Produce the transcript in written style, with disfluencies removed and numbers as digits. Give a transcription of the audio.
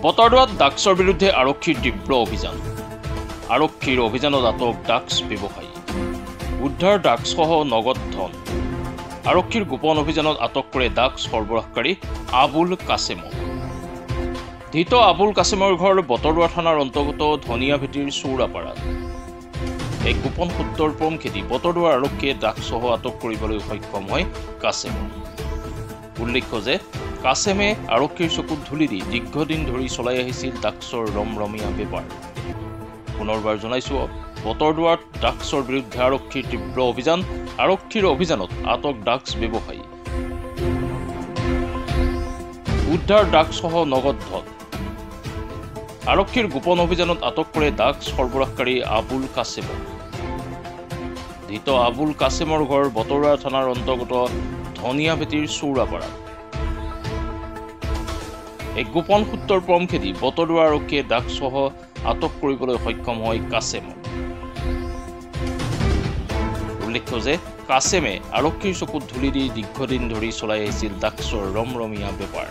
বতৰদোৱাত ড্ৰাগছৰ বিৰুদ্ধে আৰক্ষীৰ তীব্ৰ অভিযান। আৰক্ষীৰ অভিযানত আটক ড্ৰাগছ ব্যৱসায়ী। উদ্ধাৰ ড্ৰাগছসহ নগদ ধন। আৰক্ষীৰ গোপন অভিযানত আটক কৰে ড্ৰাগছ সৰবৰাহকাৰী আবুল কাছেমক। ধৃত আবুল কাছেমৰ ঘৰ বতৰদোৱা থানাৰ অন্তৰ্গত ধনিয়াভেটিৰ চৌৰাপাৰাত। এক গোপন সূত্ৰৰ পম খেদি বতৰদোৱা আৰক্ষীয়ে ড্ৰাগছসহ আটক কৰিবলৈ সক্ষম হয় কাছেমক। উল্লেখ্য যে কাছেমে আৰক্ষীৰ চকুত ধূলি দি দীৰ্ঘদিন ধৰি চলাই আহিছিল ড্ৰাগছৰ ৰমৰমীয়া বেপাৰ। পুনৰবাৰ জনাইছোঁ, বতৰদোৱাত ড্ৰাগছৰ বিৰুদ্ধে আৰক্ষীৰ তীব্ৰ অভিযান। আৰক্ষীৰ অভিযানত আটক ড্ৰাগছ ব্যৱসায়ী। উদ্ধাৰ ড্ৰাগছসহ নগদ ধন। আৰক্ষীৰ গোপন অভিযানত আটক কৰে ড্ৰাগছ সৰবৰাহকাৰী আবুল কাছেমক। ধৃত আবুল কাছেমৰ ঘৰ বতৰদোৱা থানাৰ অন্তৰ্গত ধনিয়াভেটিৰ চৌৰাপাৰাত। এক গোপন সূত্ৰৰ পম খেদি বতৰদোৱা আৰক্ষীয়ে ড্ৰাগছসহ আটক কৰিবলৈ সক্ষম হয় কাছেমক। উল্লেখ্য যে কাছেমে আৰক্ষীৰ চকুত ধূলি দি দীৰ্ঘদিন ধৰি চলাই আহিছিল ড্ৰাগছৰ ৰমৰমীয়া বেপাৰ।